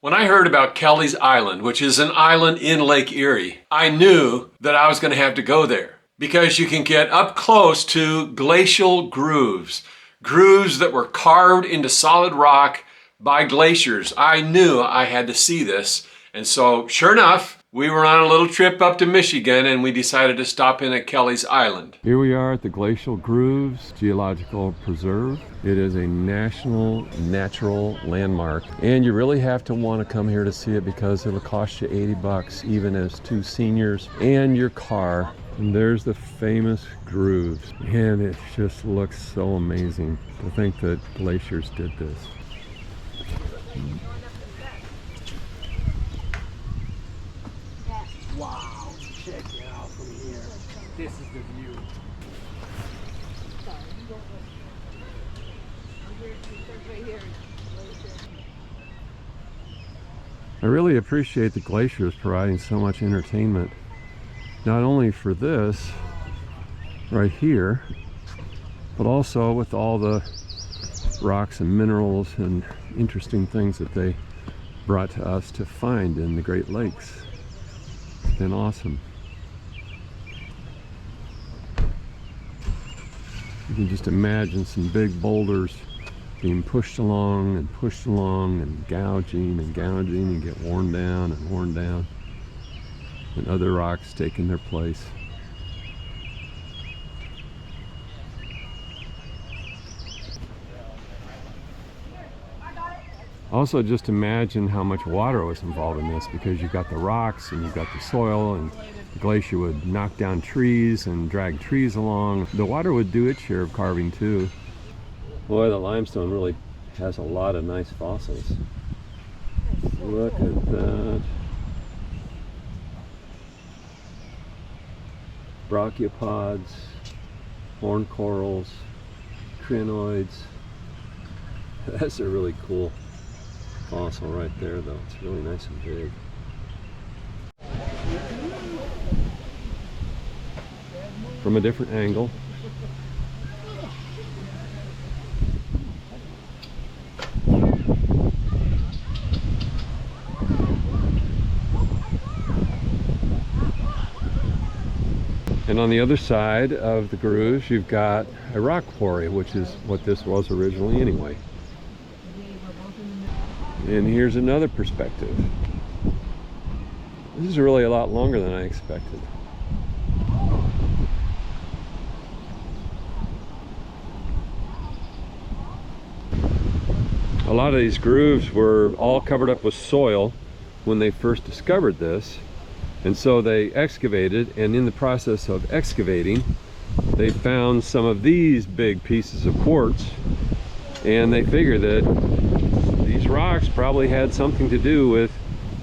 When I heard about Kelleys Island, which is an island in Lake Erie, I knew that I was going to have to go there because you can get up close to glacial grooves that were carved into solid rock by glaciers. I knew I had to see this. And so, sure enough, we were on a little trip up to Michigan and we decided to stop in at Kelleys Island. Here we are at the Glacial Grooves Geological Preserve. It is a national natural landmark, and you really have to want to come here to see it because it'll cost you 80 bucks even as two seniors and your car. And there's the famous grooves, and it just looks so amazing to think that glaciers did this. Wow, check it out from here. This is the view. I really appreciate the glaciers providing so much entertainment, not only for this right here, but also with all the rocks and minerals and interesting things that they brought to us to find in the Great Lakes. It's been awesome. You can just imagine some big boulders being pushed along and gouging and get worn down, and other rocks taking their place. Also, just imagine how much water was involved in this, because you've got the rocks and you've got the soil, and the glacier would knock down trees and drag trees along. The water would do its share of carving too. Boy, the limestone really has a lot of nice fossils. Look at that. Brachiopods, horn corals, crinoids. That's a really cool fossil right there, though. It's really nice and big. From a different angle. And on the other side of the grooves, you've got a rock quarry, which is what this was originally anyway. And here's another perspective. This is really a lot longer than I expected. A lot of these grooves were all covered up with soil when they first discovered this. And so they excavated, and in the process of excavating, they found some of these big pieces of quartz, and they figured that these rocks probably had something to do with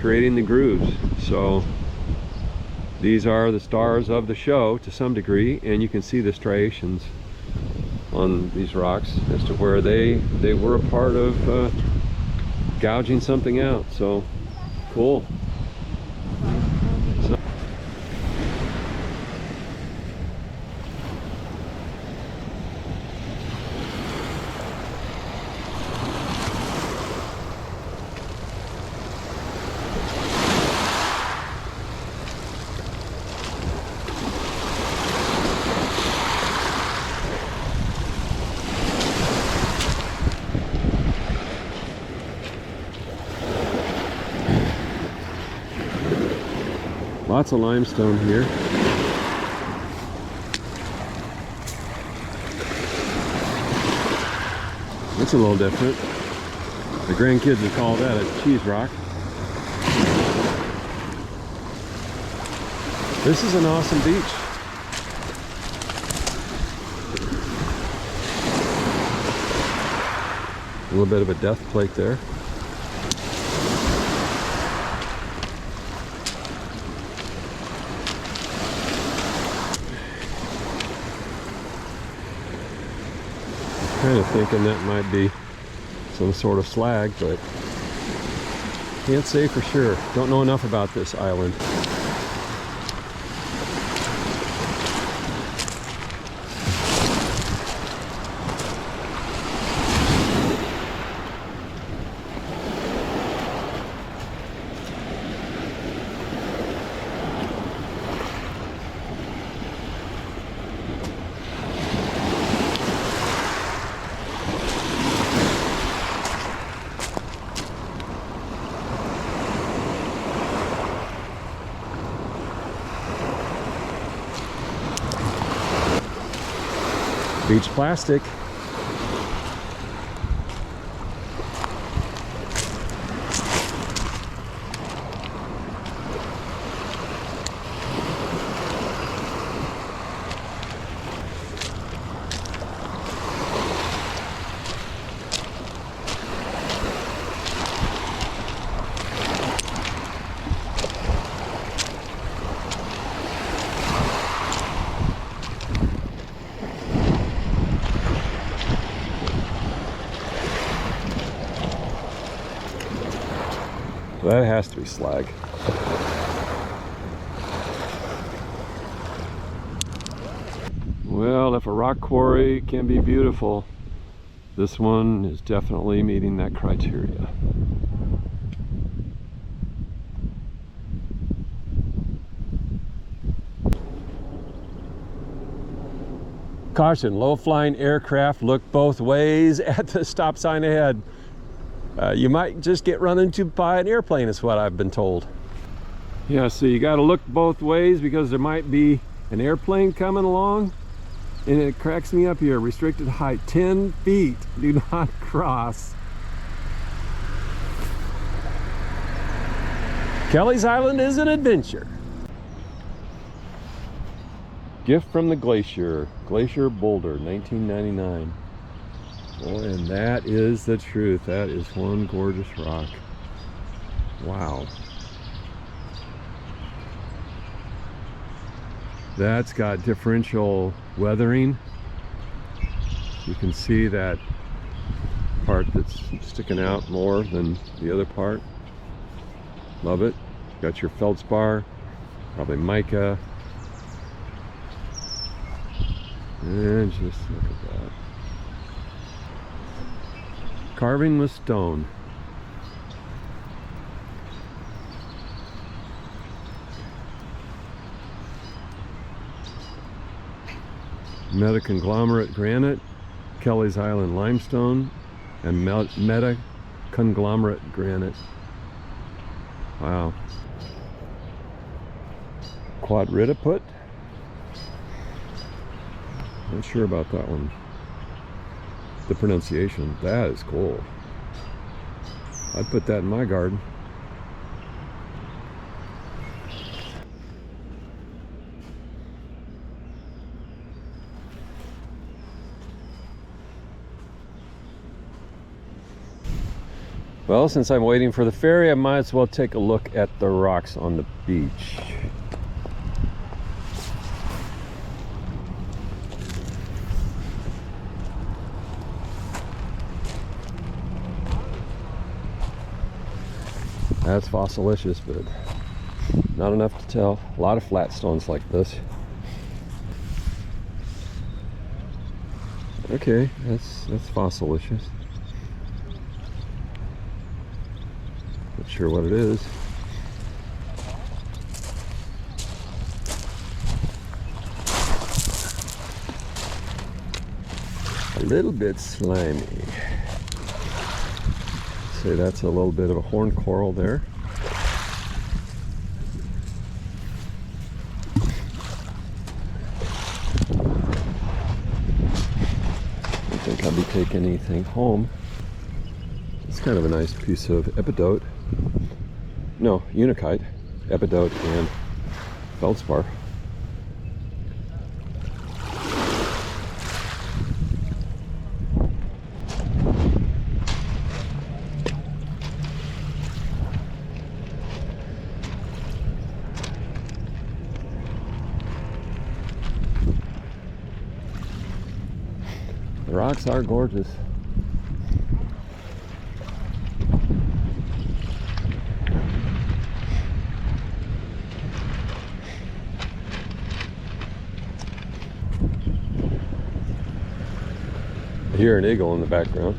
creating the grooves. So these are the stars of the show to some degree, and you can see the striations on these rocks as to where they were a part of gouging something out. So cool. Lots of limestone here. That's a little different. The grandkids would call that a cheese rock. This is an awesome beach. A little bit of a death plate there. Kind of thinking that might be some sort of slag, but can't say for sure. Don't know enough about this island. Beach plastic. That has to be slag. Well, if a rock quarry can be beautiful, this one is definitely meeting that criteria. Caution, low-flying aircraft, look both ways at the stop sign ahead. You might just get run into by an airplane is what I've been told. Yeah, so you got to look both ways because there might be an airplane coming along. And it cracks me up here, restricted height 10 feet, do not cross. Kelleys Island is an adventure. Gift from the Glacier, Glacier Boulder, 1999. Boy, and that is the truth. That is one gorgeous rock. Wow. That's got differential weathering. You can see that part that's sticking out more than the other part. Love it. Got your feldspar, probably mica. And just look at that. Carving with stone. Meta-conglomerate granite, Kelleys Island limestone, and meta-conglomerate granite. Wow. Quadritiput? Not sure about that one. The pronunciation, that is cool. I'd put that in my garden. Well, since I'm waiting for the ferry, I might as well take a look at the rocks on the beach. That's fossilicious, but not enough to tell. A lot of flat stones like this. Okay, that's fossilicious. Not sure what it is. A little bit slimy. Say that's a little bit of a horn coral there. I think I'll be taking anything home. It's kind of a nice piece of epidote. No, unikite, epidote, and feldspar. The rocks are gorgeous. I hear an eagle in the background.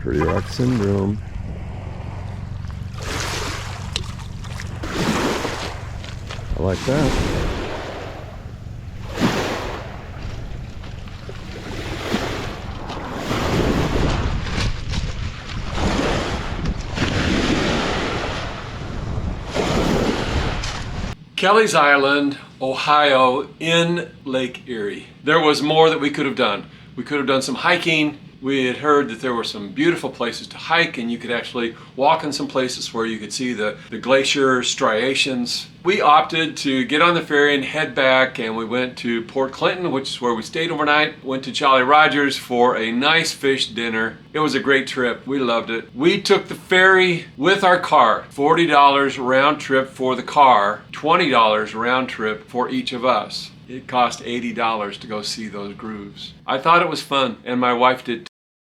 Pretty rock syndrome. I like that. Kelleys Island, Ohio, in Lake Erie. There was more that we could have done. We could have done some hiking. We had heard that there were some beautiful places to hike, and you could actually walk in some places where you could see the glacier striations. We opted to get on the ferry and head back, and we went to Port Clinton, which is where we stayed overnight. Went to Jolly Rogers for a nice fish dinner. It was a great trip. We loved it. We took the ferry with our car. $40 round trip for the car, $20 round trip for each of us. It cost $80 to go see those grooves. I thought it was fun, and my wife did